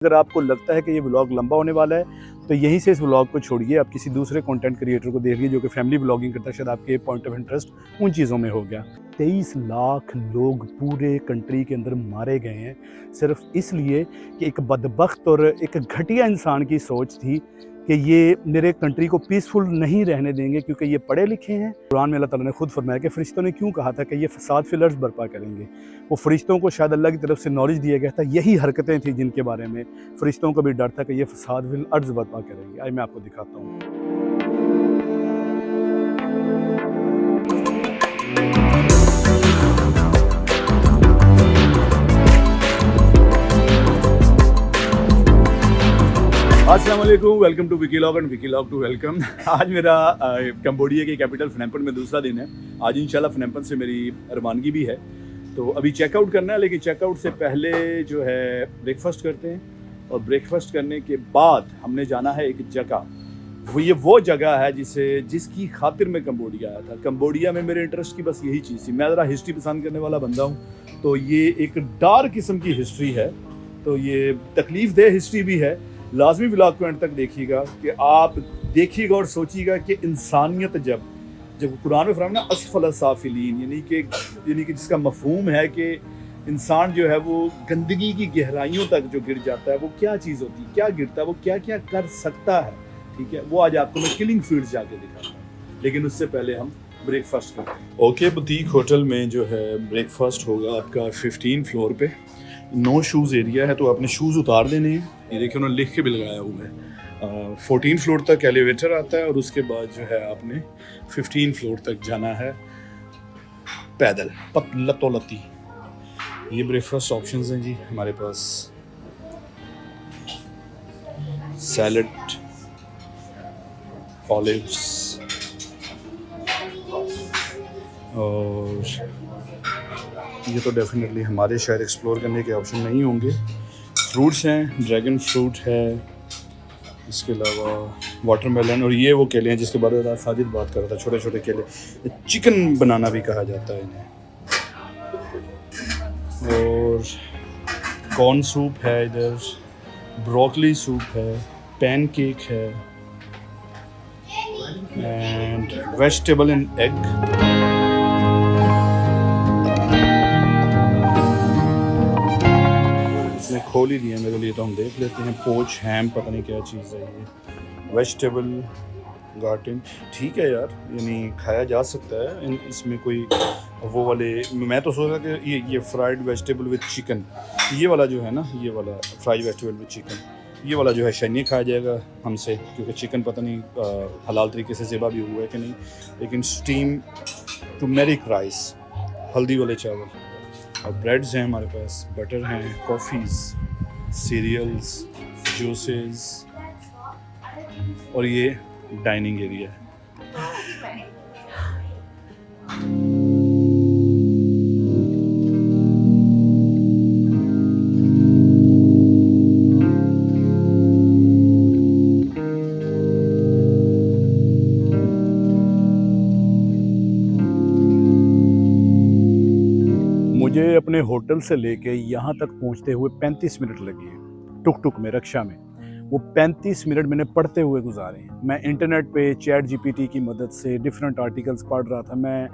अगर आपको लगता है कि ये व्लॉग लंबा होने वाला है तो यहीं से इस व्लॉग को छोड़िए, आप किसी दूसरे कंटेंट क्रिएटर को देखिए जो कि फैमिली व्लॉगिंग करता है। शायद आपके पॉइंट ऑफ इंटरेस्ट उन चीज़ों में हो गया। 23 लाख लोग पूरे कंट्री के अंदर मारे गए हैं सिर्फ इसलिए कि एक बदबख्त और एक घटिया इंसान की सोच थी कि ये मेरे कंट्री को पीसफुल नहीं रहने देंगे क्योंकि ये पढ़े लिखे हैं। कुरान में अल्लाह ताला ने खुद फरमाया कि फरिश्तों ने क्यों कहा था कि ये फसाद फिलर्स बर्पा करेंगे। वो फरिश्तों को शायद अल्लाह की तरफ से नॉलेज दिया गया था, यही हरकतें थी जिनके बारे में फरिश्तों को भी डर था कि ये फसाद फिल अर्ज़ बर्पा करेंगे। आज मैं आपको दिखाता हूँ। अस्सलाम वालेकुम, welcome to Vikilog and Vikilog to welcome. आज मेरा कंबोडिया के कैपिटल फनम्पेन में दूसरा दिन है। आज इंशाल्लाह फनम्पेन से मेरी रवानगी भी है, तो अभी चेकआउट करना है, लेकिन चेकआउट से पहले जो है ब्रेकफास्ट करते हैं और ब्रेकफास्ट करने के बाद हमने जाना है एक जगह। वो जगह है जिसकी खातिर मैं कंबोडिया आया था। कंबोडिया में मेरे इंटरेस्ट की बस यही चीज़ थी। मैं ज़रा हिस्ट्री पसंद करने वाला बंदा हूँ, तो ये एक डार्क किस्म की हिस्ट्री है, तो ये तकलीफ़ दह हिस्ट्री भी है। लाजमी व्लॉग को एंड तक देखिएगा कि आप देखिएगा और सोचिएगा कि इंसानियत जब कुरान में फरमाया ना असफल साफिलीन, यानी कि जिसका मफहूम है कि इंसान जो है वो गंदगी की गहराइयों तक जो गिर जाता है, वो क्या चीज़ होती है, क्या गिरता है, वो क्या क्या कर सकता है। ठीक है, वो आज आपको मैं किलिंग फील्ड्स जाके दिखाता हूँ, लेकिन उससे पहले हम ब्रेकफास्ट करते हैं। ओके, बुटीक होटल में जो है ब्रेकफास्ट होगा आपका 15 फ्लोर पे। नो शूज़ एरिया है, तो आपने शूज़ उतार देने हैं। ये देखिए उन्होंने लिख के भी लगाया हुआ है। 14 फ्लोर तक एलिवेटर आता है और उसके बाद जो है आपने 15 फ्लोर तक जाना है पैदल लतोलती। ये ब्रेकफास्ट ऑप्शंस हैं जी हमारे पास। सैलड, ऑलिव्स और ये तो डेफिनेटली हमारे शायद एक्सप्लोर करने के ऑप्शन नहीं होंगे। फ्रूट्स हैं, ड्रैगन फ्रूट है, इसके अलावा वाटरमेलन, और ये वो केले हैं जिसके बारे में साजिद बात कर रहा था, छोटे छोटे केले। चिकन बनाना भी कहा जाता है इन्हें। और कॉर्न सूप है इधर, ब्रोकली सूप है, पैनकेक है एंड वेजिटेबल एंड एग। खोल ही दिए मेरे लिए, तो हम देख लेते हैं। पोच हैम, पता नहीं क्या चीज़ है ये। वेजिटेबल गार्टन, ठीक है यार, यानी खाया जा सकता है। इसमें कोई वो वाले, मैं तो सोच रहा कि ये फ्राइड वेजिटेबल विद चिकन, ये वाला जो है ना, ये वाला फ्राइड वेजिटेबल विद चिकन, ये वाला जो है शायद नहीं खाया जाएगा हमसे, क्योंकि चिकन पता नहीं हलाल तरीके से ज़िबा भी हुआ है कि नहीं। लेकिन स्टीम टर्मेरिक राइस, हल्दी वाले चावल, और ब्रेड्स हैं हमारे पास, बटर हैं, कॉफ़ीज़, सीरियल्स, जूसेस, और ये डाइनिंग एरिया है। मुझे अपने होटल से लेके यहाँ तक पहुँचते हुए 35 मिनट लगे हैं, टुक में, रक्षा में। वो 35 मिनट मैंने पढ़ते हुए गुजारे हैं। मैं इंटरनेट पे चैट जीपीटी की मदद से डिफरेंट आर्टिकल्स पढ़ रहा था, मैं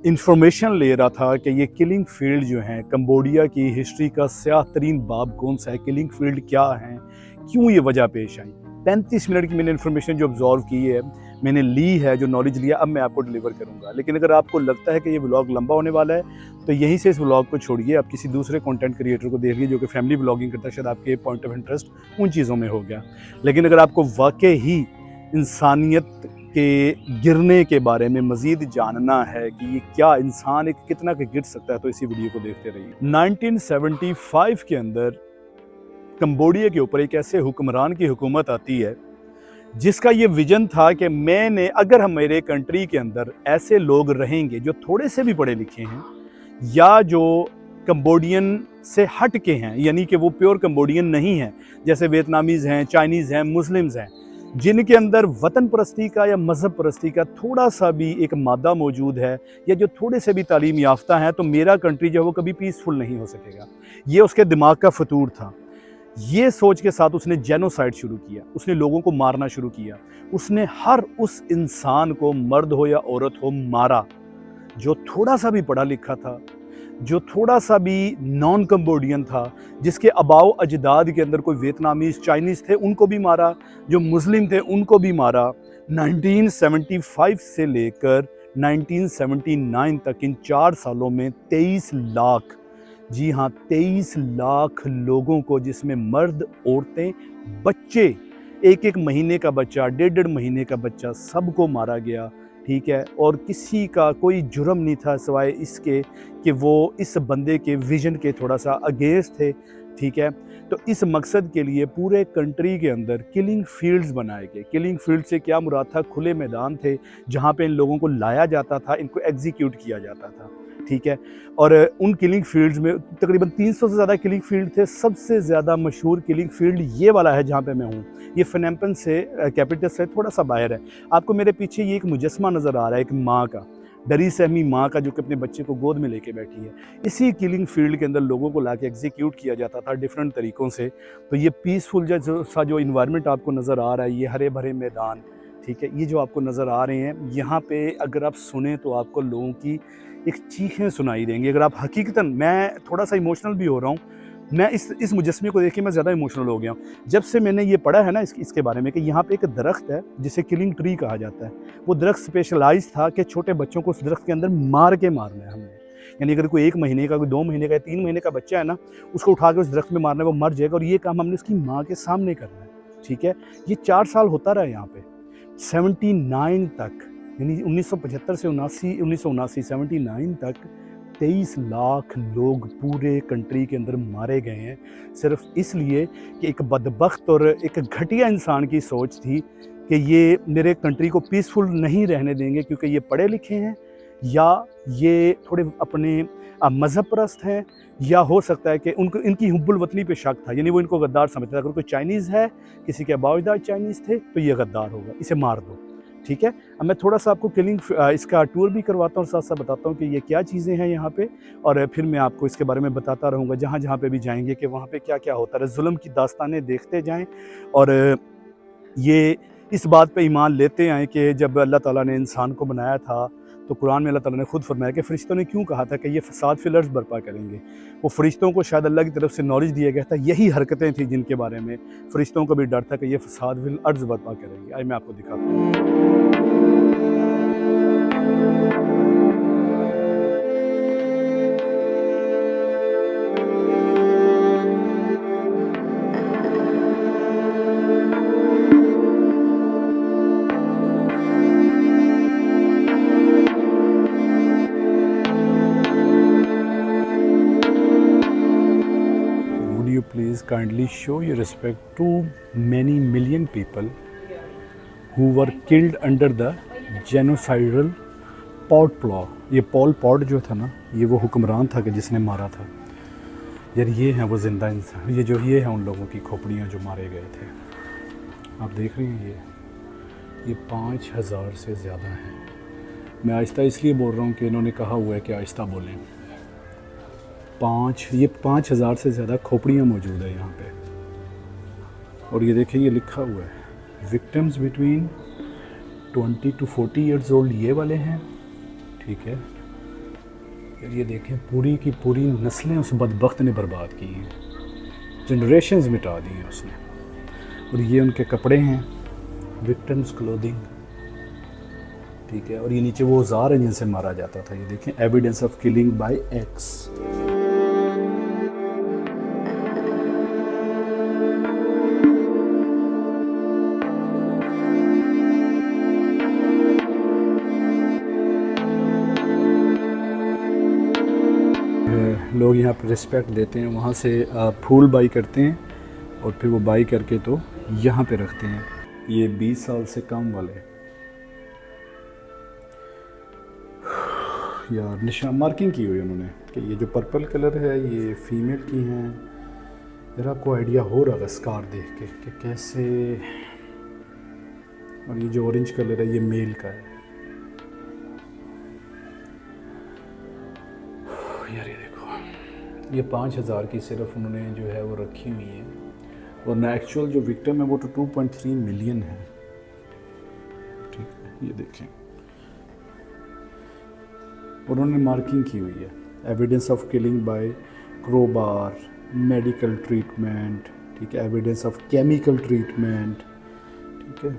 इंफॉर्मेशन ले रहा था कि ये किलिंग फील्ड जो हैं, कंबोडिया की हिस्ट्री का स्याह तरीन बाब कौन सा है, किलिंग फील्ड क्या हैं, क्यों ये वजह पेश आई। 35 मिनट की मैंने इन्फॉर्मेशन जो ऑब्जॉर्व की है, मैंने ली है, जो नॉलेज लिया, अब मैं आपको डिलीवर करूंगा। लेकिन अगर आपको लगता है कि ये व्लॉग लंबा होने वाला है तो यहीं से इस व्लॉग को छोड़िए, आप किसी दूसरे कंटेंट क्रिएटर को देखिए जो कि फैमिली व्लॉगिंग करता है। शायद आपके पॉइंट ऑफ इंटरेस्ट उन चीज़ों में हो गया। लेकिन अगर आपको वाकई ही इंसानियत के गिरने के बारे में मज़ीद जानना है कि ये क्या इंसान एक कितना के गिर सकता है, तो इसी वीडियो को देखते रहिए। 1975 के अंदर कंबोडिया के ऊपर एक ऐसे हुक्मरान की हुकूमत आती है जिसका ये विजन था कि अगर हम मेरे कंट्री के अंदर ऐसे लोग रहेंगे जो थोड़े से भी पढ़े लिखे हैं या जो कंबोडियन से हट के हैं, यानी कि वो प्योर कंबोडियन नहीं हैं, जैसे वियतनामीज़ हैं, चाइनीज़ हैं, मुस्लिम्स हैं, जिनके अंदर वतन परस्ती का या मज़हब परस्ती का थोड़ा सा भी एक मादा मौजूद है, या जो थोड़े से भी तालीम याफ्ता हैं, तो मेरा कंट्री जो है वो कभी पीसफुल नहीं हो सकेगा। ये उसके दिमाग का फतूर था। ये सोच के साथ उसने जेनोसाइड शुरू किया, उसने लोगों को मारना शुरू किया। उसने हर उस इंसान को, मर्द हो या औरत हो, मारा जो थोड़ा सा भी पढ़ा लिखा था, जो थोड़ा सा भी नॉन कंबोडियन था, जिसके अबाव अजदाद के अंदर कोई वियतनामीज, चाइनीज थे, उनको भी मारा, जो मुस्लिम थे उनको भी मारा। 1975 से लेकर 1979 तक इन 4 सालों में 23 लाख, जी हाँ 23 लाख लोगों को, जिसमें मर्द, औरतें, बच्चे, एक एक महीने का बच्चा, डेढ़ डेढ़ महीने का बच्चा, सबको मारा गया। ठीक है, और किसी का कोई जुर्म नहीं था सिवाय इसके कि वो इस बंदे के विजन के थोड़ा सा अगेंस्ट थे। ठीक है, तो इस मकसद के लिए पूरे कंट्री के अंदर किलिंग फील्ड्स बनाए गए। किलिंग फील्ड से क्या मुराद था? खुले मैदान थे जहाँ पे इन लोगों को लाया जाता था, इनको एग्जीक्यूट किया जाता था। ठीक है, और उन किलिंग फील्ड्स में तकरीबन 300 से ज़्यादा किलिंग फील्ड थे। सबसे ज़्यादा मशहूर किलिंग फील्ड ये वाला है जहाँ पे मैं हूँ। ये फनेम्पन से, कैपिटल से थोड़ा सा बाहर है। आपको मेरे पीछे ये एक मुजस्मा नज़र आ रहा है, एक माँ का, डरी सहमी माँ का, जो कि अपने बच्चे को गोद में लेके बैठी है। इसी किलिंग फील्ड के अंदर लोगों को लाके एग्जीक्यूट किया जाता था डिफरेंट तरीक़ों से। तो ये पीसफुल सा जो इन्वायरमेंट आपको नज़र आ रहा है, ये हरे भरे मैदान, ठीक है, ये जो आपको नज़र आ रहे हैं, यहाँ पे अगर आप सुने तो आपको लोगों की एक चीखें सुनाई देंगी। अगर आप हकीकतन, मैं थोड़ा सा इमोशनल भी हो रहा हूँ, मैं इस मुजस्मे को देख के मैं ज़्यादा इमोशनल हो गया हूँ। जब से मैंने ये पढ़ा है ना इसके बारे में कि यहाँ पे एक दरख्त है जिसे किलिंग ट्री कहा जाता है। वो दरख्त स्पेशलाइज था कि छोटे बच्चों को उस दरख्त के अंदर मार के मारना है हमने। यानी अगर कोई 1 महीने का, कोई 2 महीने का, 3 महीने का बच्चा है ना, उसको उठा के उस दरख्त में मारना है, वो मर जाएगा, और ये काम हमने उसकी माँ के सामने करना है। ठीक है, ये 4 साल होता रहा यहाँ पे 79 तक, यानी 1975 से 1979 79 तक 23 लाख लोग पूरे कंट्री के अंदर मारे गए हैं, सिर्फ इसलिए कि एक बदबख्त और एक घटिया इंसान की सोच थी कि ये मेरे कंट्री को पीसफुल नहीं रहने देंगे क्योंकि ये पढ़े लिखे हैं, या ये थोड़े अपने मज़हब परस्त हैं, या हो सकता है कि उनको इनकी हुब्बुल वतनी पे शक था, यानी वो इनको गद्दार समझते थे। अगर कोई चाइनीज़ है, किसी के बावजूद चाइनीज़ थे, तो ये गद्दार होगा, इसे मार दो। ठीक है, अब मैं थोड़ा सा आपको किलिंग इसका टूर भी करवाता हूँ, साथ साथ बताता हूँ कि ये क्या चीज़ें हैं यहाँ पे, और फिर मैं आपको इसके बारे में बताता रहूँगा जहाँ जहाँ पे भी जाएंगे कि वहाँ पे क्या क्या होता है। जुल्म की दास्तानें देखते जाएं, और ये इस बात पे ईमान लेते आए कि जब अल्लाह ताला ने इंसान को बनाया था, तो कुरान में अल्लाह ताला ने खुद फरमाया कि फ़रिश्तों ने क्यों कहा था कि ये फ़साद फिल अर्ज़ बर्पा करेंगे। वो फ़रिश्तों को शायद अल्लाह की तरफ से नॉलेज दिया गया था, यही हरकतें थी जिनके बारे में फ़रिश्तों को भी डर था कि ये फ़साद फिल अर्ज़ बर्पा करेंगे। आइए मैं आपको दिखाता हूँ। Please kindly show your respect to many million people who were killed under the genocidal Pol Pot। ये पॉल पॉट जो था ना, ये वो हुक्मरान था कि जिसने मारा था। यार ये हैं वो ज़िंदा इंसान, ये हैं उन लोगों की खोपड़ियाँ जो मारे गए थे। आप देख रहे हैं ये 5000 से ज़्यादा हैं। मैं आहिस्ता इसलिए बोल रहा हूँ कि इन्होंने कहा हुआ है कि आहिस्ता बोलें। 5000 से ज़्यादा खोपड़ियाँ मौजूद है यहाँ पे, और ये देखें, ये लिखा हुआ है victims between 20 to 40 years old, ये वाले हैं। ठीक है, ये देखें, पूरी की पूरी नस्लें उस बदबख्त ने बर्बाद की हैं, जनरेशन्स मिटा दी हैं उसने। और ये उनके कपड़े हैं, विक्टिम्स क्लोथिंग। ठीक है, और ये नीचे वो औजार हैं जिनसे मारा जाता था। ये देखें, evidence of killing by axe. लोग यहाँ पर रिस्पेक्ट देते हैं, वहाँ से फूल बाई करते हैं, और फिर वो बाई करके तो यहाँ पे रखते हैं। ये 20 साल से कम वाले यार निशान मार्किंग की हुई उन्होंने कि ये जो पर्पल कलर है ये फीमेल की हैं। यार आपको आइडिया हो रहा है स्कार देख के कि कैसे, और ये जो ऑरेंज कलर है ये मेल का है। यार ये देखो, ये 5000 की सिर्फ उन्होंने जो है वो रखी हुई है। और ना एक्चुअल जो विक्टिम है वो तो 2.3 मिलियन है। ठीक है, ये देखें, और उन्होंने मार्किंग की हुई है, evidence of killing by crowbar, medical treatment, ठीक है, एविडेंस ऑफ केमिकल ट्रीटमेंट। ठीक है,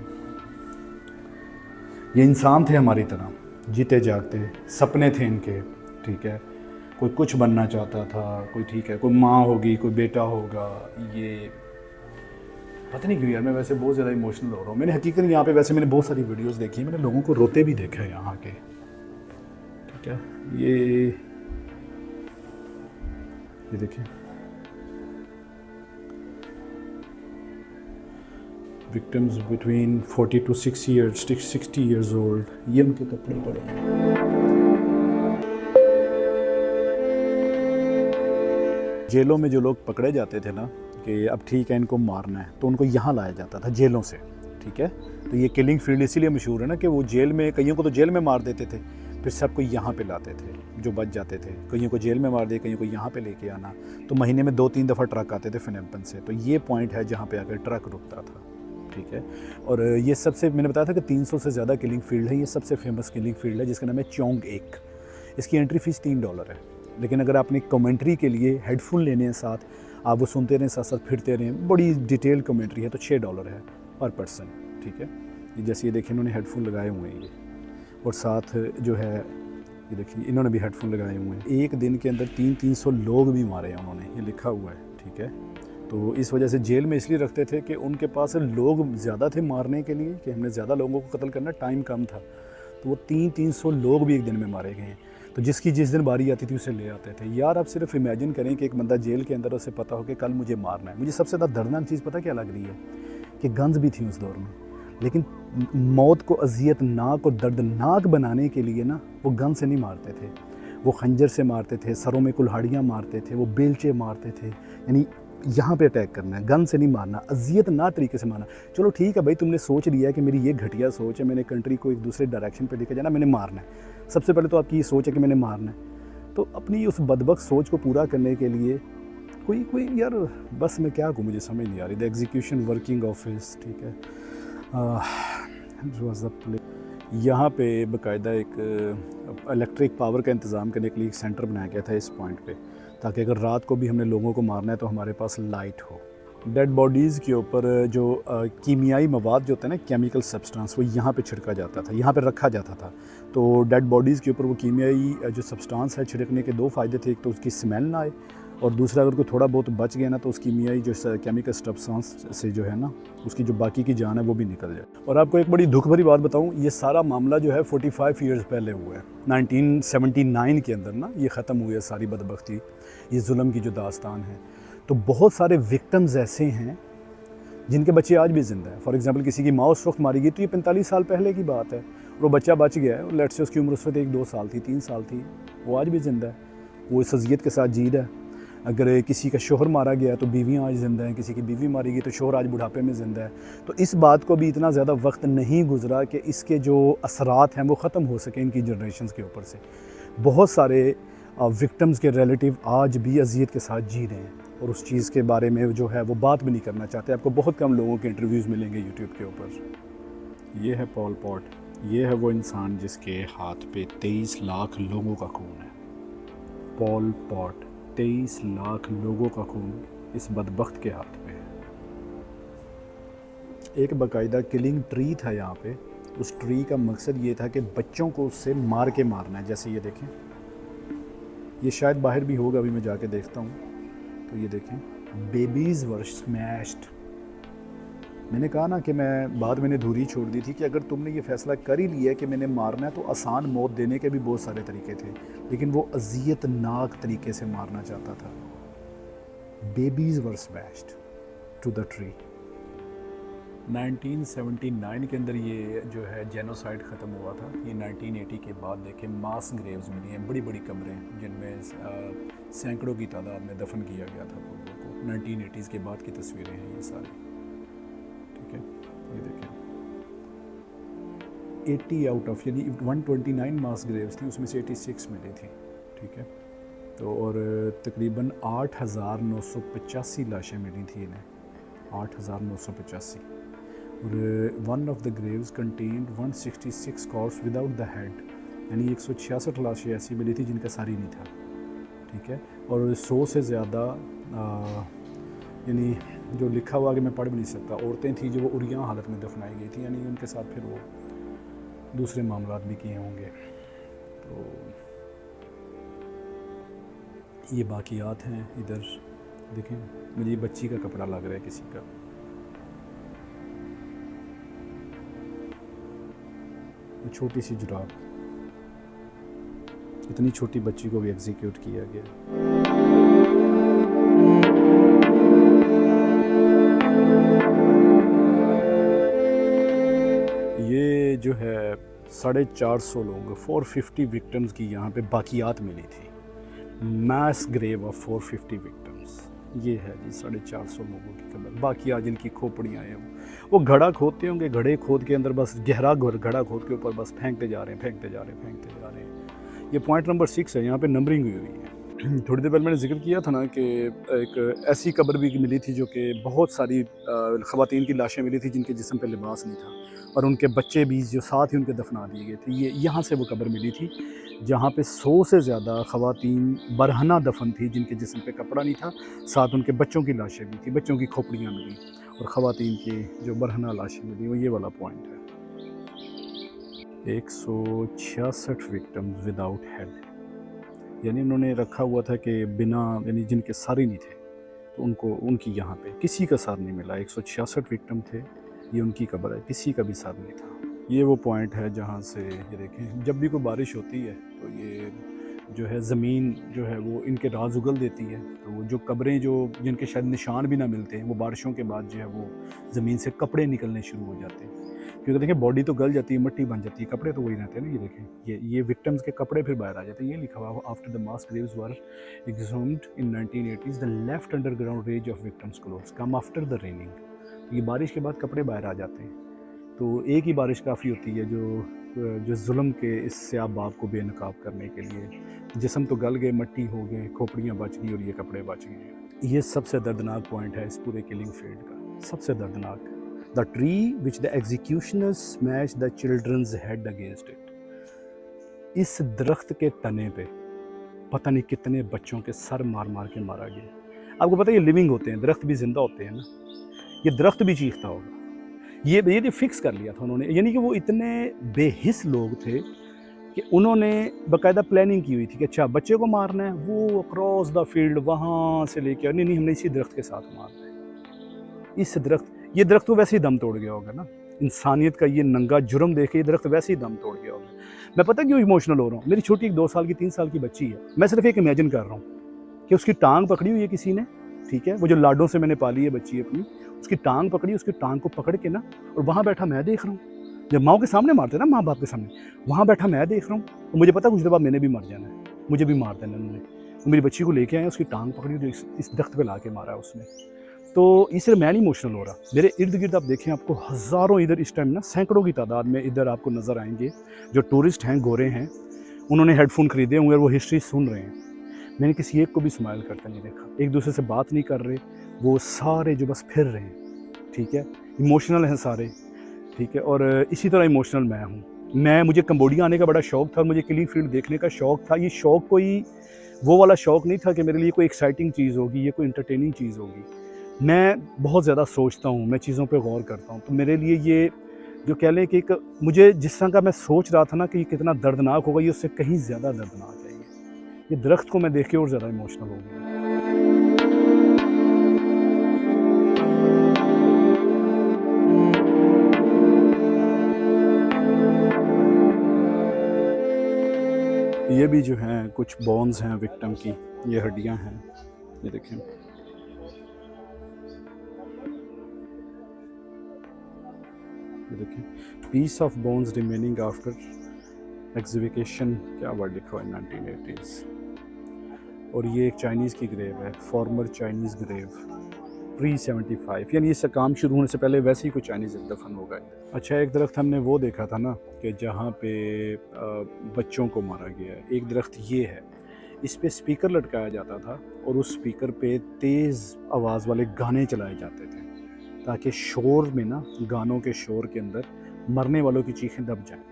ये इंसान थे हमारी तरह, जीते जागते, सपने थे इनके। ठीक है, कोई कुछ बनना चाहता था, कोई ठीक है, कोई माँ होगी, कोई बेटा होगा। ये पता नहीं क्यों यार, मैं वैसे बहुत ज़्यादा इमोशनल हो रहा हूँ। मैंने हकीकत यहाँ पे वैसे मैंने बहुत सारी वीडियोस देखी हैं, मैंने लोगों को रोते भी देखा है यहाँ के। ठीक है, ये देखिए, victims between 40 to 60 years old, ये उनके कपड़े पड़े हैं। जेलों में जो लोग पकड़े जाते थे ना कि अब ठीक है इनको मारना है, तो उनको यहाँ लाया जाता था जेलों से। ठीक है, तो ये किलिंग फील्ड इसीलिए मशहूर है ना कि वो जेल में, कईयों को तो जेल में मार देते थे, फिर सबको यहाँ पे लाते थे जो बच जाते थे। कईयों को जेल में मार दिया, कईयों को यहाँ पे लेके आना। तो महीने में 2-3 दफ़ा ट्रक आते थे फिनैम्पन से, तो ये पॉइंट है जहाँ पे आकर ट्रक रुकता था। ठीक है, और ये सबसे, मैंने बताया था कि 300 से ज़्यादा किलिंग फील्ड है, ये सबसे फेमस किलिंग फील्ड है जिसका नाम है चोंग एक। इसकी एंट्री फ़ीस $3 है, लेकिन अगर आपने कमेंट्री के लिए हेडफोन लेने हैं साथ, आप वो सुनते रहें, साथ साथ फिरते रहें, बड़ी डिटेल कमेंट्री है, तो $6 है पर पर्सन। ठीक है, ये जैसे ये देखिए इन्होंने हेडफोन लगाए हुए हैं ये, और साथ जो है ये देखिए इन्होंने भी हेडफोन लगाए हुए हैं। एक दिन के अंदर 300 लोग भी मारे हैं उन्होंने, ये लिखा हुआ है। ठीक है, तो इस वजह से जेल में इसलिए रखते थे कि उनके पास लोग ज़्यादा थे मारने के लिए, कि हमने ज़्यादा लोगों को कत्ल करना, टाइम कम था, तो वो 300 लोग भी एक दिन में मारे गए हैं। तो जिसकी जिस दिन बारी आती थी उसे ले आते थे। यार आप सिर्फ इमेजिन करें कि एक बंदा जेल के अंदर, उसे पता हो कि कल मुझे मारना है। मुझे सबसे ज़्यादा दर्दनाक चीज़ पता क्या लग रही है कि गन्स भी थी उस दौर में, लेकिन मौत को अजियतनाक और दर्दनाक बनाने के लिए ना वो गन से नहीं मारते थे, वो खंजर से मारते थे, सरों में कुल्हाड़ियाँ मारते थे, वो बेलचे मारते थे। यानी यहाँ पे अटैक करना है, गन से नहीं मारना, अजियतनाक तरीके से मारना। चलो ठीक है भाई, तुमने सोच लिया है कि मेरी ये घटिया सोच है, मैंने कंट्री को एक दूसरे डायरेक्शन पे लेके जाना, मैंने मारना है। सबसे पहले तो आपकी ये सोच है कि मैंने मारना है, तो अपनी उस बदबख्त सोच को पूरा करने के लिए कोई यार, बस मैं क्या कहूँ, मुझे समझ नहीं आ रही। द एग्जीक्यूशन वर्किंग ऑफिस, ठीक है, यहाँ पे बाकायदा एक इलेक्ट्रिक पावर का इंतज़ाम करने के लिए एक सेंटर बनाया गया था इस पॉइंट पे, ताकि अगर रात को भी हमने लोगों को मारना है तो हमारे पास लाइट हो। डेड बॉडीज़ के ऊपर जो कीमियाई मवाद जो होता है ना, केमिकल सब्सटेंस, वो यहाँ पे छिड़का जाता था, यहाँ पे रखा जाता था। तो डेड बॉडीज़ के ऊपर वो कीमियाई जो सब्सटेंस है छिड़कने के दो फ़ायदे थे, एक तो उसकी स्मेल ना आए, और दूसरा अगर कोई थोड़ा बहुत बच गया ना तो उस कीमियाई जो केमिकल सब्सटेंस से जो है ना, उसकी जो बाकी की जान है वो भी निकल जाए। और आपको एक बड़ी दुख भरी बात बताऊं, ये सारा मामला जो है 45 ईयर्स पहले हुआ है, 1979 के अंदर ना ये ख़त्म हुई है सारी बदबख्ती, ये जुल्म की जो दास्तान है। तो बहुत सारे विक्टिम्स ऐसे हैं जिनके बच्चे आज भी ज़िंदा हैं। फॉर एग्जांपल किसी की माँ उस वक्त मारी गई तो ये 45 साल पहले की बात है, और वो बच्चा बच गया है, लेट्स से उसकी उम्र उस वक्त 1-2 साल थी, 3 साल थी, वो आज भी ज़िंदा है, वो इस अज़ियत के साथ जी रहा है। अगर किसी का शोहर मारा गया तो बीवियाँ आज ज़िंदा हैं, किसी की बीवी मारी गई तो शोहर आज बुढ़ापे में ज़िंदा है। तो इस बात को भी इतना ज़्यादा वक्त नहीं गुजरा कि इसके जो असरात हैं वो ख़त्म हो सके इनकी जनरेशन्स के ऊपर से। बहुत सारे विक्टिम्स के रिलेटिव आज भी अज़ियत के साथ जी रहे हैं, और उस चीज़ के बारे में जो है वो बात भी नहीं करना चाहते। आपको बहुत कम लोगों के इंटरव्यूज़ मिलेंगे यूट्यूब के ऊपर। ये है पॉल पॉट, ये है वो इंसान जिसके हाथ पे 23 लाख लोगों का खून है। पॉल पॉट, 23 लाख लोगों का खून इस बदबख्त के हाथ में है। एक बाकायदा किलिंग ट्री था यहाँ पे, उस ट्री का मकसद ये था कि बच्चों को उससे मार के मारना है। जैसे ये देखें, ये शायद बाहर भी होगा, अभी मैं जाके देखता हूँ। तो ये देखें, बेबीज़ वर स्मैश्ड। मैंने कहा ना कि मैं बाद मैंने धूरी छोड़ दी थी कि अगर तुमने ये फ़ैसला कर ही लिया कि मैंने मारना है तो आसान मौत देने के भी बहुत सारे तरीके थे, लेकिन वो अज़ियतनाक तरीके से मारना चाहता था। Babies were smashed to the tree. 1979 के अंदर ये जो है जेनोसाइड ख़त्म हुआ था। ये 1980 के बाद देखें मास ग्रेव्स मिली हैं, बड़ी बड़ी कब्रें जिनमें सैकड़ों की तादाद में दफन किया गया था लोगों को। 1980s के बाद की तस्वीरें हैं ये सारी, ठीक है। ये देखें 80 आउट ऑफ, यानी 129 मास ग्रेव्स थी, उसमें से 86 मिली थी, ठीक है। तो और तकरीबन 8,985 लाशें मिली थी इन्हें, 8,985। और one of the Graves contained 166 corps without the head, यानी 166 लाशें ऐसी मिली थी जिनका सर ही नहीं था, ठीक है। और 100 से ज़्यादा यानी जो लिखा हुआ कि मैं पढ़ भी नहीं सकता, औरतें थी जो वो उरिया हालत में दफनाई गई थी, यानी उनके साथ फिर वो दूसरे मामलात भी किए होंगे। तो ये बाकियात हैं। इधर देखें, मुझे ये बच्ची का कपड़ा लग रहा है किसी का, छोटी सी जुराब, इतनी छोटी बच्ची को भी एग्जीक्यूट किया गया। ये जो है 450 लोग, 450 विक्टिम्स की यहाँ पे बाकियात मिली थी। मास ग्रेव ऑफ 450 विक्टिम्स, ये है जी 450 लोगों की कब्र। बाकियात जिनकी खोपड़ियाँ हैं वो घड़ा खोदते होंगे, घड़े खोद के अंदर बस गहरा घड़ा खोद के ऊपर बस फेंकते जा रहे हैं। ये पॉइंट नंबर 6 है, यहाँ पे नंबरिंग हुई है। थोड़ी देर पहले मैंने जिक्र किया था ना कि एक ऐसी कब्र भी मिली थी जो कि बहुत सारी ख़वातीन की लाशें मिली थी जिनके जिस्म पे लिबास नहीं था, और उनके बच्चे भी जो साथ ही उनके दफना दिए गए थे। ये यहाँ से वो कब्र मिली थी जहाँ पे 100 से ज़्यादा ख़वातीन बरहना दफन थी जिनके जिस्म पे कपड़ा नहीं था, साथ उनके बच्चों की लाशें भी थी, बच्चों की खोपड़ियाँ मिली और ख़वातीन की जो बरहना लाशें मिली, वो ये वाला पॉइंट है। 166 विक्टिम्स विदाउट हेड, यानी उन्होंने रखा हुआ था कि बिना, यानी जिनके सर ही नहीं थे, तो उनकी यहाँ पे किसी का सर नहीं मिला। 166 विक्टिम थे, ये उनकी कब्र है, किसी का भी सर नहीं था। ये वो पॉइंट है जहाँ से ये देखें, जब भी कोई बारिश होती है तो ये जो है ज़मीन जो है वो इनके राज उगल देती है। तो जो कब्रें जो जिनके शायद निशान भी ना मिलते हैं, वो बारिशों के बाद जो है वो ज़मीन से कपड़े निकलने शुरू हो जाते हैं, क्योंकि देखें बॉडी तो गल जाती है, मिट्टी बन जाती है, कपड़े तो वही रहते हैं ना। ये देखें, ये विक्टिम्स के कपड़े फिर बाहर आ जाते हैं। ये लिखा हुआ, after the mass graves were exhumed in 1980s the left underground range of victims clothes come after the raining. तो ये बारिश के बाद कपड़े बाहर आ जाते हैं, तो एक ही बारिश काफ़ी होती है जो जुल्म के इस स्याबाब को बेनकाब करने के लिए। जिस्म तो गल गए, मट्टी हो गए, खोपड़ियाँ बच गई और ये कपड़े बच गए। ये सबसे दर्दनाक पॉइंट है इस पूरे किलिंग फील्ड का, सबसे दर्दनाक। The tree which the executioners smashed the children's head against it. इस दरख्त के तने पे पता नहीं कितने बच्चों के सर मार मार के मारा गया। आपको पता है ये लिविंग होते हैं, दरख्त भी जिंदा होते हैं ना, ये दरख्त भी चीखता होगा। ये फिक्स कर लिया था उन्होंने, यानी कि वो इतने बेहिस लोग थे कि उन्होंने बाकायदा प्लानिंग की हुई थी कि अच्छा बच्चे को मारना है, वो अक्रॉस द फील्ड वहाँ से लेके, नहीं हमने इसी दरख्त के साथ मारना है। इस दरख्त, ये दरख्त तो वैसे ही दम तोड़ गया होगा ना, इंसानियत का ये नंगा जुर्म देखे ये दरख्त वैसे ही दम तोड़ गया होगा। मैं पता क्यों इमोशनल हो रहा हूँ, मेरी छोटी 2 साल की 3 साल की बच्ची है, मैं सिर्फ एक इमेजिन कर रहा हूँ कि उसकी टांग पकड़ी हुई है किसी ने, ठीक है, वो जो लाडों से मैंने पाली है बच्ची अपनी, उसकी टांग पकड़ी, उसकी टांग को पकड़ के ना, और वहाँ बैठा मैं देख रहा हूँ, जब माँ के सामने मारते ना, माँ बाप के सामने, वहाँ बैठा मैं देख रहा हूँ, और मुझे पता कुछ देर बाद मैंने भी मर जाना है, मुझे भी मार देना उन्होंने। मेरी बच्ची को लेके आए, उसकी टांग पकड़ी, जो इस दरख्त पे ला के मारा है उसने। तो इसलिए मैं नहीं इमोशनल हो रहा, मेरे इर्द गिर्द आप देखें, आपको हज़ारों इधर इस टाइम ना सैकड़ों की तादाद में इधर आपको नज़र आएंगे जो टूरिस्ट हैं, गोरे हैं, उन्होंने हेडफोन ख़रीदे होंगे और वो हिस्ट्री सुन रहे हैं। मैंने किसी एक को भी स्माइल करता नहीं देखा, एक दूसरे से बात नहीं कर रहे, वो सारे जो बस फिर रहे हैं, ठीक है, इमोशनल हैं सारे, ठीक है। और इसी तरह इमोशनल मैं हूँ। मुझे कंबोडिया आने का बड़ा शौक़ था, मुझे किलिंग फील्ड देखने का शौक़ था। ये शौक़ कोई वो वाला शौक़ नहीं था कि मेरे लिए कोई एक्साइटिंग चीज़ होगी, ये कोई इंटरटेनिंग चीज़ होगी। मैं बहुत ज़्यादा सोचता हूँ, मैं चीज़ों पे गौर करता हूँ, तो मेरे लिए ये जो कह लें कि एक मुझे जिस तरह का मैं सोच रहा था ना कि ये कितना दर्दनाक होगा, ये उससे कहीं ज़्यादा दर्दनाक है। ये दरख्त को मैं देख के और ज़्यादा इमोशनल हो गया। ये भी जो हैं कुछ बोन्स हैं विक्टिम की, ये हड्डियाँ हैं, ये देखें। ये देखें, piece of bones remaining after excavation, क्या वर्ड लिखा हुआ है, 1980s। और ये एक चाइनीज़ की ग्रेव है, फॉर्मर चाइनीज़ ग्रेव, pre-75, यानी इससे काम शुरू होने से पहले वैसे ही कोई चाइनीज़ दफन होगा। अच्छा, एक दरख्त हमने वो देखा था ना कि जहाँ पे बच्चों को मारा गया है, एक दरख्त ये है, इस पे स्पीकर लटकाया जाता था और उस स्पीकर पे तेज़ आवाज़ वाले गाने चलाए जाते थे। ताकि शोर में ना, गानों के शोर के अंदर मरने वालों की चीखें दब जाएं।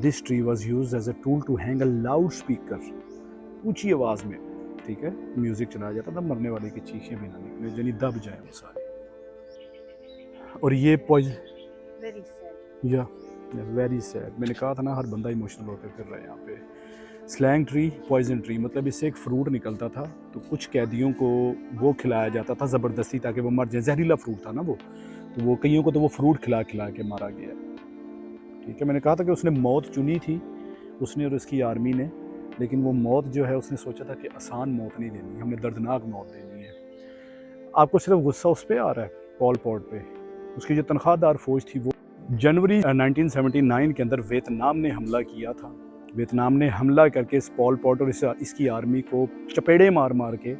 This tree was use as a tool to hang a loud speaker, ऊंची आवाज़ में, ठीक है, म्यूज़िक चलाया जाता था, मरने वाले की चीखें भी ना निकले, यानी दब जाए वो सारी। और ये वेरी सैड। या वेरी सैड, मैंने कहा था ना हर बंदा इमोशनल होकर फिर रहा है यहाँ पे। स्लैंग ट्री, पॉइजन ट्री, मतलब इससे एक फ्रूट निकलता था, तो कुछ कैदियों को वो खिलाया जाता था ज़बरदस्ती ताकि वो मर जाए, जहरीला फ्रूट था ना वो, तो वो कईयों को तो वो फ्रूट खिला खिला के मारा गया। ठीक है, मैंने कहा था कि उसने मौत चुनी थी, उसने और उसकी आर्मी ने, लेकिन वो मौत जो है उसने सोचा था कि आसान मौत नहीं देनी, हमने दर्दनाक मौत देनी है। आपको सिर्फ गुस्सा उस पर आ रहा है, पॉल पॉट पे, उसकी जो तनख्वाहदार फौज थी वो जनवरी 1979 के अंदर वियतनाम ने हमला किया था। वियतनाम ने हमला करके इस पॉल पॉट और इसकी आर्मी को चपेड़े मार मार के,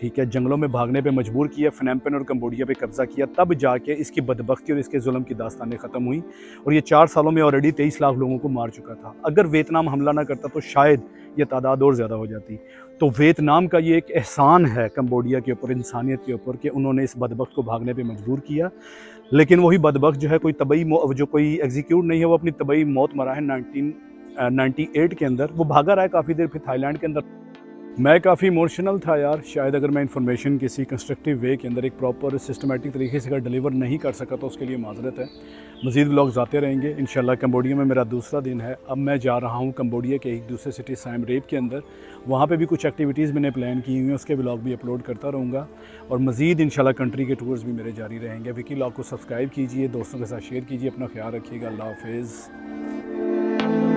ठीक है, जंगलों में भागने पे मजबूर किया, फनम पेन और कंबोडिया पे कब्जा किया, तब जाके इसकी बदबख्ती और इसके जुल्म की दास्तानें ख़त्म हुई। और ये 4 सालों में ऑलरेडी 23 लाख लोगों को मार चुका था। अगर वियतनाम हमला ना करता तो शायद ये तादाद और ज़्यादा हो जाती। तो वियतनाम का ये एक एहसान है कंबोडिया के ऊपर, इंसानियत के ऊपर, कि उन्होंने इस बदबख्त को भागने पर मजबूर किया। लेकिन वही बदबख्त जो है कोई तबई जो कोई एग्जीक्यूट नहीं है, वो अपनी तबई मौत मरा है 1998 के अंदर। वो भागा रहा है काफ़ी देर, फिर थाईलैंड के अंदर। मैं काफ़ी इमोशनल था यार, शायद अगर मैं इन्फॉर्मेशन किसी कंस्ट्रक्टिव वे के अंदर एक प्रॉपर सिस्टमेटिक तरीके से अगर डिलीवर नहीं कर सका तो उसके लिए माजरत है। मज़ीद व्लॉग्स आते रहेंगे इंशाल्लाह। कंबोडिया में मेरा दूसरा दिन है, अब मैं जा रहा हूँ कंबोडिया के एक दूसरे सिटी साइम रेप के अंदर। वहाँ पे भी कुछ एक्टिविटीज़ मैंने प्लान की हुई हैं, उसके व्लॉग भी अपलोड करता रहूँगा। और मज़ीद इंशाल्लाह कंट्री के टूर्स भी मेरे जारी रहेंगे। विकी व्लॉग को सब्सक्राइब कीजिए, दोस्तों के साथ शेयर कीजिए, अपना ख्याल रखिएगा। अल्लाह हाफ़िज़।